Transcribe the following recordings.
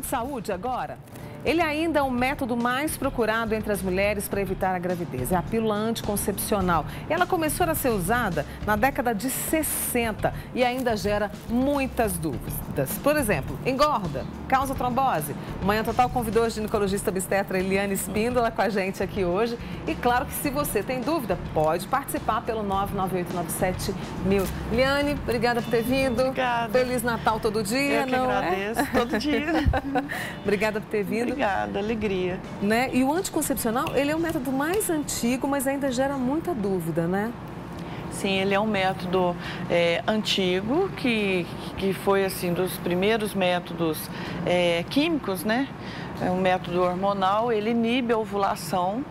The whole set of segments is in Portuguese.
de saúde agora. Ele ainda é o método mais procurado entre as mulheres para evitar a gravidez. É a pílula anticoncepcional. Ela começou a ser usada na década de 60 e ainda gera muitas dúvidas. Por exemplo, engorda, causa trombose. Manhã Total convidou a ginecologista obstetra Eliane Espíndola com a gente aqui hoje. E claro que se você tem dúvida, pode participar pelo 99897.000. Eliane, obrigada por ter vindo. Obrigada. Feliz Natal todo dia, Eu que não agradeço, todo dia. Obrigada por ter vindo. Obrigada, alegria. Né? E o anticoncepcional, ele é o método mais antigo, mas ainda gera muita dúvida, né? Sim, ele é um método antigo, que foi assim dos primeiros métodos químicos, né? É um método hormonal, ele inibe a ovulação.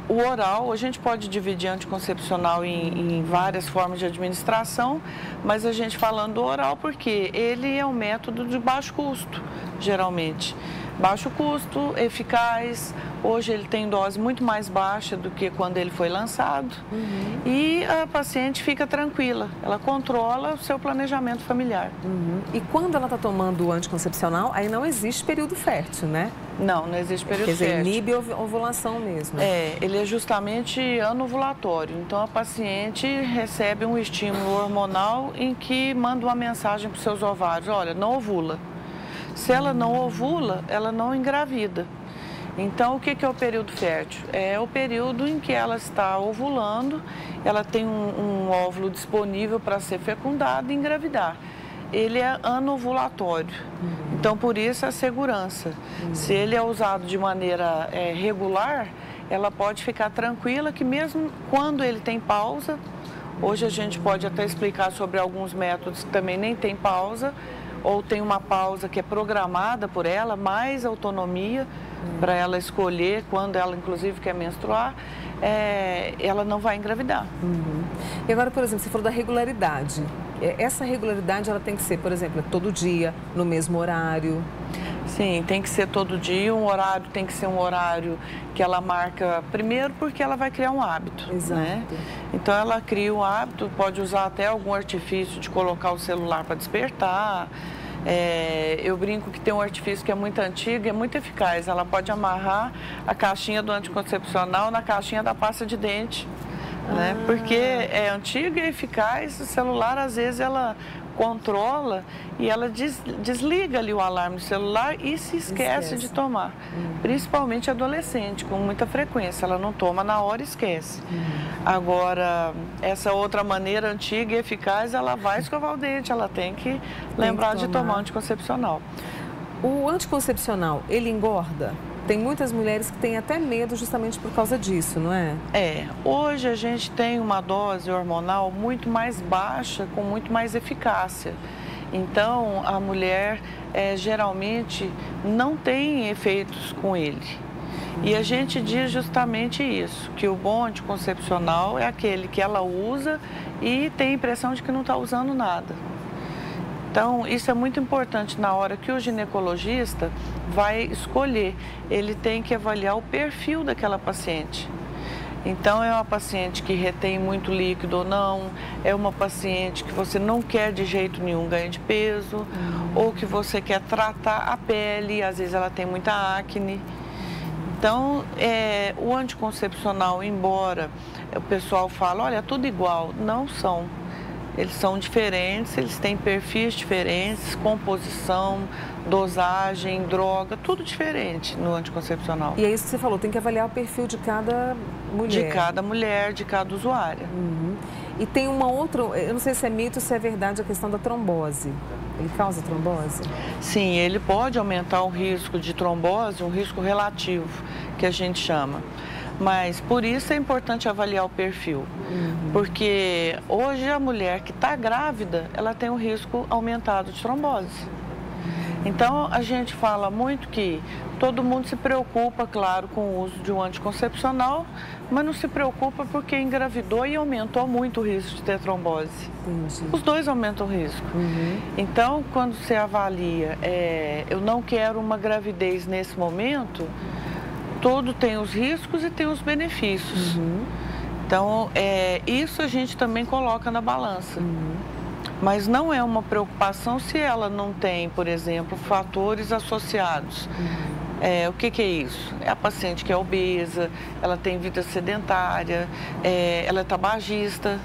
O oral, a gente pode dividir anticoncepcional em várias formas de administração, mas a gente falando do oral porque ele é um método de baixo custo, geralmente. Baixo custo, eficaz, hoje ele tem dose muito mais baixa do que quando ele foi lançado. E a paciente fica tranquila, ela controla o seu planejamento familiar. E quando ela está tomando o anticoncepcional, aí não existe período fértil, né? Não, não existe período fértil. Quer dizer, fértil. inibe a ovulação mesmo. Ele é justamente anovulatório. Então, a paciente recebe um estímulo hormonal em que manda uma mensagem para os seus ovários, olha, não ovula. Se ela não ovula, ela não engravida. Então, o que é o período fértil? É o período em que ela está ovulando, ela tem um óvulo disponível para ser fecundado e engravidar. Ele é anovulatório, então por isso a segurança. Se ele é usado de maneira regular, ela pode ficar tranquila que mesmo quando ele tem pausa, hoje a gente pode até explicar sobre alguns métodos que também nem tem pausa, ou tem uma pausa que é programada por ela, mais autonomia para ela escolher quando ela inclusive quer menstruar, ela não vai engravidar. E agora, por exemplo, você falou da regularidade. Essa regularidade ela tem que ser, por exemplo, todo dia, no mesmo horário? Sim, tem que ser todo dia, um horário tem que ser um horário que ela marca primeiro porque ela vai criar um hábito. Exato. Né? Então ela cria um hábito, pode usar até algum artifício de colocar o celular para despertar. Eu brinco que tem um artifício que é muito antigo e é muito eficaz. Ela pode amarrar a caixinha do anticoncepcional na caixinha da pasta de dente. Né? Porque é antigo e eficaz, o celular às vezes ela controla e ela desliga ali o alarme do celular e se esquece de tomar. Principalmente adolescente, com muita frequência, ela não toma na hora e esquece. Agora, essa outra maneira antiga e eficaz, ela vai escovar o dente, ela tem que lembrar de tomar anticoncepcional. O anticoncepcional, ele engorda? Tem muitas mulheres que têm até medo justamente por causa disso, não é? Hoje a gente tem uma dose hormonal muito mais baixa, com muito mais eficácia. Então, a mulher geralmente não tem efeitos com ele. E a gente diz justamente isso, que o bom anticoncepcional é aquele que ela usa e tem a impressão de que não está usando nada. Então, isso é muito importante na hora que o ginecologista vai escolher. Ele tem que avaliar o perfil daquela paciente. Então, é uma paciente que retém muito líquido ou não, é uma paciente que você não quer de jeito nenhum ganho de peso, ou que você quer tratar a pele, às vezes ela tem muita acne. Então, o anticoncepcional, embora o pessoal fale, olha, é tudo igual, não são. Eles são diferentes, eles têm perfis diferentes, composição, dosagem, droga, tudo diferente no anticoncepcional. E é isso que você falou, tem que avaliar o perfil de cada mulher. De cada mulher, de cada usuária. E tem uma outra, eu não sei se é mito ou se é verdade, a questão da trombose. Ele causa trombose? Sim, ele pode aumentar o risco de trombose, um risco relativo, que a gente chama. Mas por isso é importante avaliar o perfil, porque hoje a mulher que está grávida, ela tem um risco aumentado de trombose. Então a gente fala muito que todo mundo se preocupa, claro, com o uso de um anticoncepcional, mas não se preocupa porque engravidou e aumentou muito o risco de ter trombose. Os dois aumentam o risco. Então, quando você avalia, eu não quero uma gravidez nesse momento, tudo tem os riscos e tem os benefícios. Então, isso a gente também coloca na balança. Mas não é uma preocupação se ela não tem, por exemplo, fatores associados. O que é isso? É a paciente que é obesa, ela tem vida sedentária, ela é tabagista.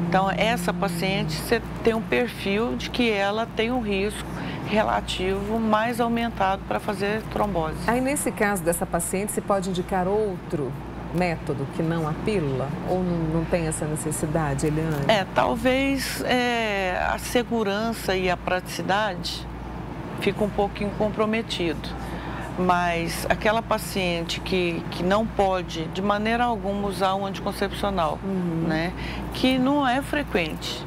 Então, essa paciente, você tem um perfil de que ela tem um risco relativo mais aumentado para fazer trombose. Aí, nesse caso dessa paciente, você pode indicar outro método que não a pílula? Ou não tem essa necessidade, Eliane? Talvez a segurança e a praticidade fica um pouquinho comprometido. Mas aquela paciente que não pode, de maneira alguma, usar um anticoncepcional, né? Que não é frequente.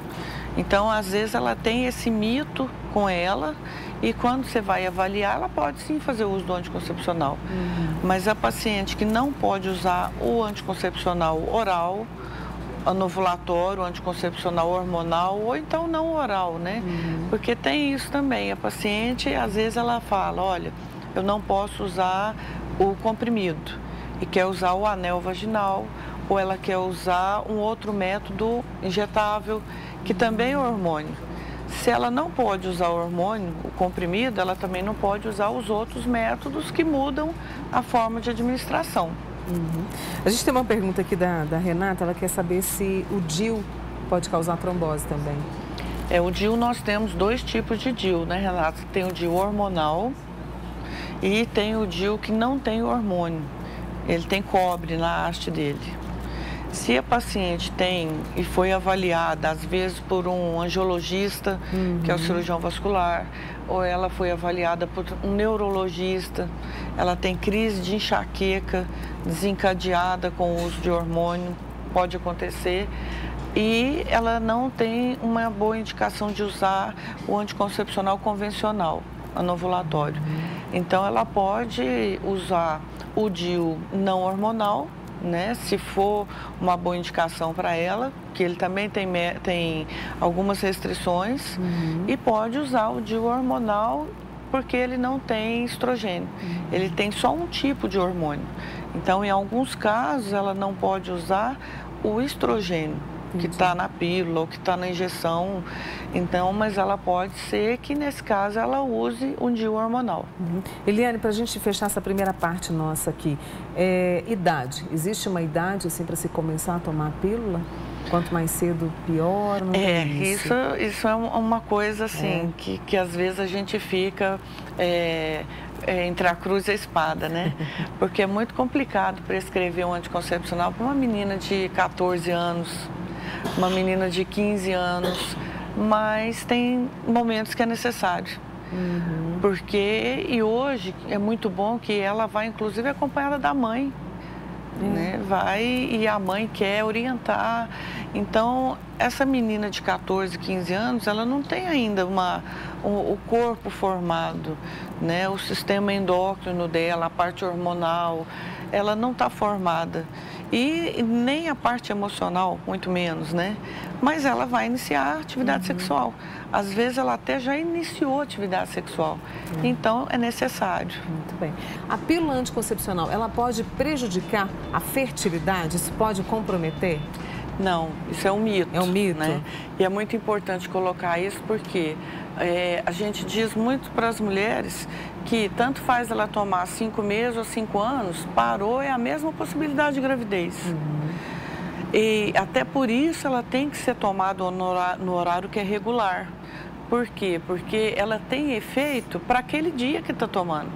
Então, às vezes, ela tem esse mito com ela e quando você vai avaliar, ela pode sim fazer uso do anticoncepcional. Mas a paciente que não pode usar o anticoncepcional oral, anovulatório, anticoncepcional hormonal ou então não oral, né? Porque tem isso também. A paciente, às vezes, ela fala, olha, eu não posso usar o comprimido e quer usar o anel vaginal ou ela quer usar um outro método injetável que também é hormônio. Se ela não pode usar o hormônio, o comprimido, ela também não pode usar os outros métodos que mudam a forma de administração. A gente tem uma pergunta aqui da Renata, ela quer saber se o DIU pode causar trombose também. O DIU, nós temos dois tipos de DIU, né, Renata? Tem o DIU hormonal e tem o DIU que não tem hormônio. Ele tem cobre na haste dele. Se a paciente tem e foi avaliada, às vezes, por um angiologista, que é o cirurgião vascular, ou ela foi avaliada por um neurologista, ela tem crise de enxaqueca desencadeada com o uso de hormônio, pode acontecer, e ela não tem uma boa indicação de usar o anticoncepcional convencional, anovulatório. Então, ela pode usar o DIU não hormonal, né, se for uma boa indicação para ela, que ele também tem algumas restrições, e pode usar o DIU hormonal porque ele não tem estrogênio, ele tem só um tipo de hormônio. Então, em alguns casos, ela não pode usar o estrogênio, que está na pílula ou que está na injeção, então, mas ela pode ser que nesse caso ela use um DIU hormonal. Eliane, para a gente fechar essa primeira parte nossa aqui, idade, existe uma idade assim para se começar a tomar a pílula? Quanto mais cedo, pior? Não isso é uma coisa assim, que às vezes a gente fica entre a cruz e a espada, né? Porque é muito complicado prescrever um anticoncepcional para uma menina de 14 anos, uma menina de 15 anos, mas tem momentos que é necessário. E hoje é muito bom que ela vai, inclusive, acompanhada da mãe. Né? Vai e a mãe quer orientar. Então, essa menina de 14, 15 anos, ela não tem ainda o corpo formado, né? O sistema endócrino dela, a parte hormonal, ela não está formada. E nem a parte emocional, muito menos, né? Mas ela vai iniciar a atividade sexual. Às vezes ela até já iniciou a atividade sexual. Então é necessário. Muito bem. A pílula anticoncepcional, ela pode prejudicar a fertilidade? Isso pode comprometer? Não, isso é um mito. É um mito? Né? E é muito importante colocar isso porque a gente diz muito para as mulheres que tanto faz ela tomar 5 meses ou 5 anos, parou, é a mesma possibilidade de gravidez. E até por isso ela tem que ser tomada no horário que é regular. Por quê? Porque ela tem efeito para aquele dia que está tomando.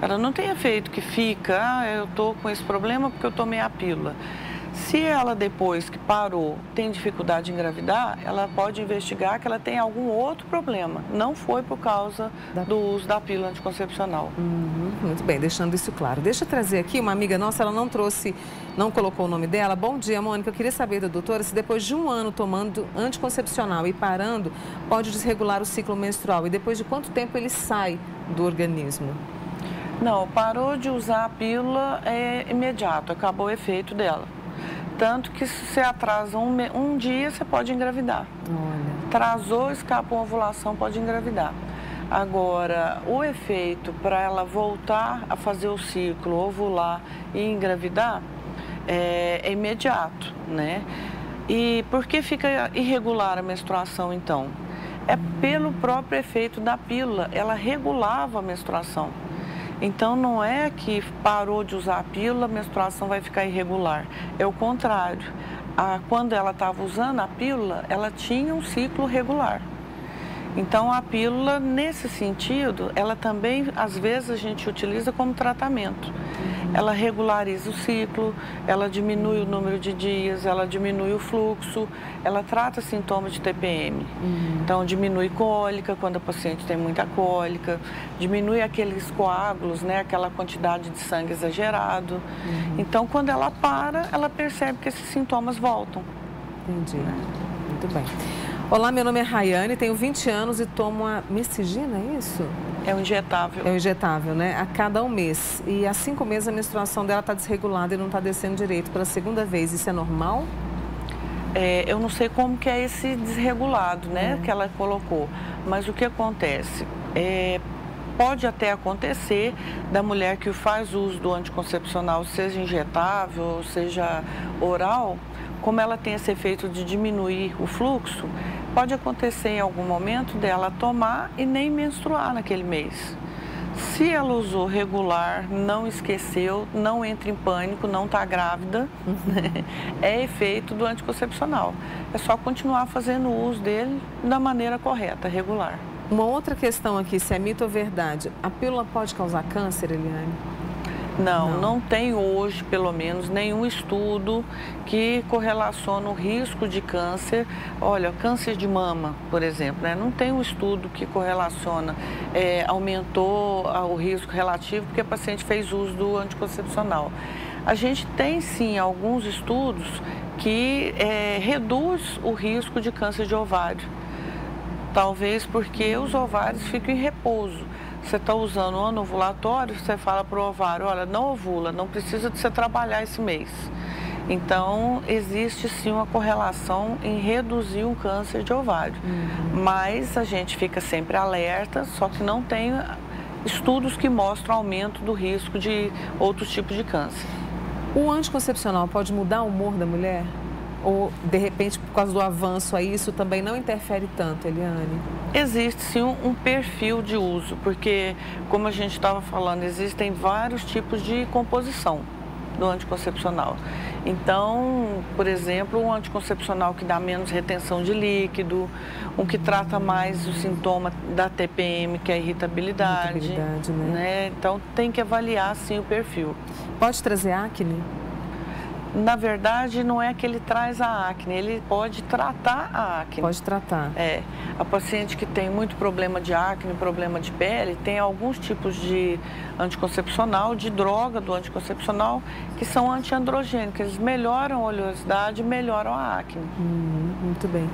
Ela não tem efeito que fica, eu estou com esse problema porque eu tomei a pílula. Se ela, depois que parou, tem dificuldade em engravidar, ela pode investigar que ela tem algum outro problema. Não foi por causa do uso da pílula anticoncepcional. Muito bem, deixando isso claro. Deixa eu trazer aqui uma amiga nossa, ela não colocou o nome dela. Bom dia, Mônica. Eu queria saber da doutora se depois de 1 ano tomando anticoncepcional e parando, pode desregular o ciclo menstrual. E depois de quanto tempo ele sai do organismo? Não, parou de usar a pílula, é imediato, acabou o efeito dela. Tanto que se você atrasa um dia, você pode engravidar. Olha. Atrasou, escapa uma ovulação, pode engravidar. Agora, o efeito para ela voltar a fazer o ciclo, ovular e engravidar, é imediato, né? E por que fica irregular a menstruação, então? É pelo próprio efeito da pílula, ela regulava a menstruação. Então, não é que parou de usar a pílula, a menstruação vai ficar irregular. É o contrário. Quando ela estava usando a pílula, ela tinha um ciclo regular. Então, a pílula, nesse sentido, ela também, às vezes, a gente utiliza como tratamento. Ela regulariza o ciclo, ela diminui o número de dias, ela diminui o fluxo, ela trata sintomas de TPM. Então, diminui cólica, quando a paciente tem muita cólica, diminui aqueles coágulos, né, aquela quantidade de sangue exagerado. Então, quando ela para, ela percebe que esses sintomas voltam. Entendi. Muito bem. Olá, meu nome é Rayane, tenho 20 anos e tomo a Mestigina, é isso? É um injetável. É um injetável, né? A cada um mês. E há 5 meses a menstruação dela está desregulada e não está descendo direito pela segunda vez. Isso é normal? Eu não sei como que é esse desregulado, né, que ela colocou. Mas o que acontece? Pode até acontecer da mulher que faz uso do anticoncepcional, seja injetável, seja oral, como ela tem esse efeito de diminuir o fluxo, pode acontecer em algum momento dela tomar e nem menstruar naquele mês. Se ela usou regular, não esqueceu, não entra em pânico, não está grávida, é efeito do anticoncepcional. É só continuar fazendo o uso dele da maneira correta, regular. Uma outra questão aqui, se é mito ou verdade, a pílula pode causar câncer, Eliane? Não tem hoje, pelo menos, nenhum estudo que correlaciona o risco de câncer. Olha, câncer de mama, por exemplo, né? Não tem um estudo que correlaciona, aumentou o risco relativo porque a paciente fez uso do anticoncepcional. A gente tem, sim, alguns estudos que reduz o risco de câncer de ovário. Talvez porque os ovários ficam em repouso. Você está usando o ano ovulatório, você fala para o ovário, olha, não ovula, não precisa de você trabalhar esse mês. Então, existe sim uma correlação em reduzir o câncer de ovário. Mas a gente fica sempre alerta, só que não tem estudos que mostram aumento do risco de outros tipos de câncer. O anticoncepcional pode mudar o humor da mulher? Ou, de repente, por causa do avanço aí, isso também não interfere tanto, Eliane? Existe sim um perfil de uso, porque, como a gente estava falando, existem vários tipos de composição do anticoncepcional. Então, por exemplo, um anticoncepcional que dá menos retenção de líquido, um que trata mais o sintoma da TPM, que é a irritabilidade, né? Então, tem que avaliar, sim, o perfil. Pode trazer acne? Na verdade, não é que ele traz a acne, ele pode tratar a acne. Pode tratar. A paciente que tem muito problema de acne, problema de pele, tem alguns tipos de anticoncepcional, de droga do anticoncepcional, que são antiandrogênicos. Eles melhoram a oleosidade e melhoram a acne. Muito bem.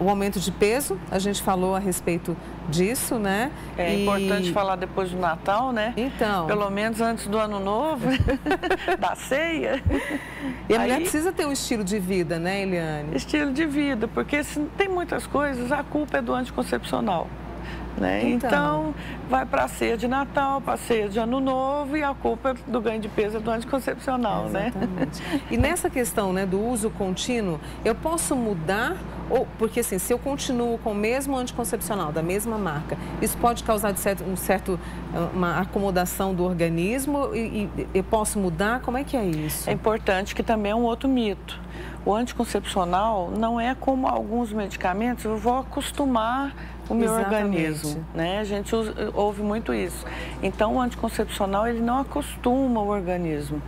O aumento de peso, a gente falou a respeito disso, né? É importante falar depois do Natal, né? Então. Pelo menos antes do Ano Novo, da ceia. E a mulher precisa ter um estilo de vida, né, Eliane? Estilo de vida, porque se tem muitas coisas, a culpa é do anticoncepcional. Né? Então, vai para a ceia de Natal, para a ceia de Ano Novo e a culpa do ganho de peso é do anticoncepcional, exatamente, né? E nessa questão, né, do uso contínuo, eu posso mudar, porque assim, se eu continuo com o mesmo anticoncepcional, da mesma marca, isso pode causar uma acomodação do organismo e eu posso mudar? Como é que é isso? É importante, que também é um outro mito. O anticoncepcional não é como alguns medicamentos, eu vou acostumar o meu organismo, né? A gente ouve muito isso. Então, o anticoncepcional, ele não acostuma o organismo.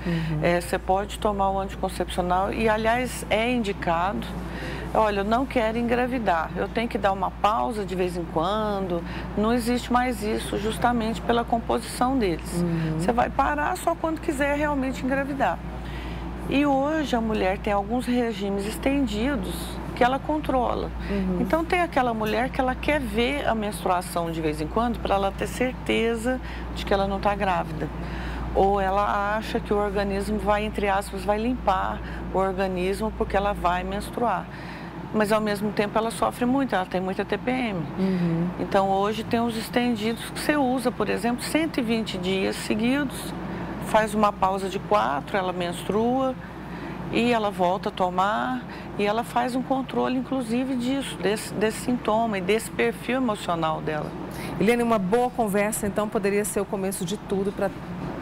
Você pode tomar o anticoncepcional e, aliás, é indicado. Olha, eu não quero engravidar, eu tenho que dar uma pausa de vez em quando. Não existe mais isso, justamente pela composição deles. Você vai parar só quando quiser realmente engravidar. E hoje a mulher tem alguns regimes estendidos que ela controla. Então tem aquela mulher que ela quer ver a menstruação de vez em quando para ela ter certeza de que ela não está grávida. Ou ela acha que o organismo vai, entre aspas, vai limpar o organismo porque ela vai menstruar. Mas ao mesmo tempo ela sofre muito, ela tem muita TPM. Então hoje tem os estendidos que você usa, por exemplo, 120 dias seguidos, faz uma pausa de 4, ela menstrua e ela volta a tomar e ela faz um controle, inclusive, disso, desse sintoma e desse perfil emocional dela. Eliane, uma boa conversa, então, poderia ser o começo de tudo para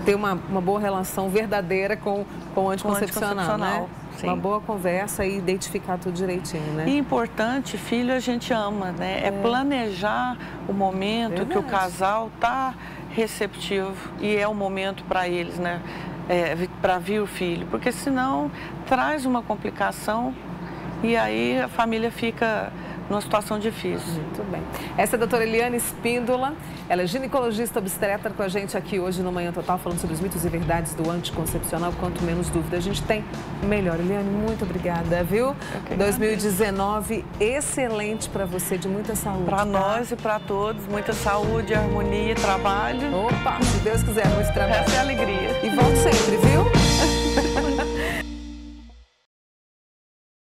ter uma boa relação verdadeira com o anticoncepcional, né? Sim. Uma boa conversa e identificar tudo direitinho, né? E importante, filho a gente ama, né? É planejar o momento que o casal está receptivo e é o momento para eles, né? Para vir o filho, porque senão traz uma complicação e aí a família fica numa situação difícil. Muito bem. Essa é a doutora Eliane Espíndola, ela é ginecologista obstetra com a gente aqui hoje no Manhã Total, falando sobre os mitos e verdades do anticoncepcional. Quanto menos dúvida a gente tem, melhor. Eliane, muito obrigada, viu? 2019 excelente para você, de muita saúde. Para nós e para todos, muita saúde, harmonia, trabalho. Opa, se Deus quiser, muito trabalho. Essa é a alegria. E volte sempre, viu?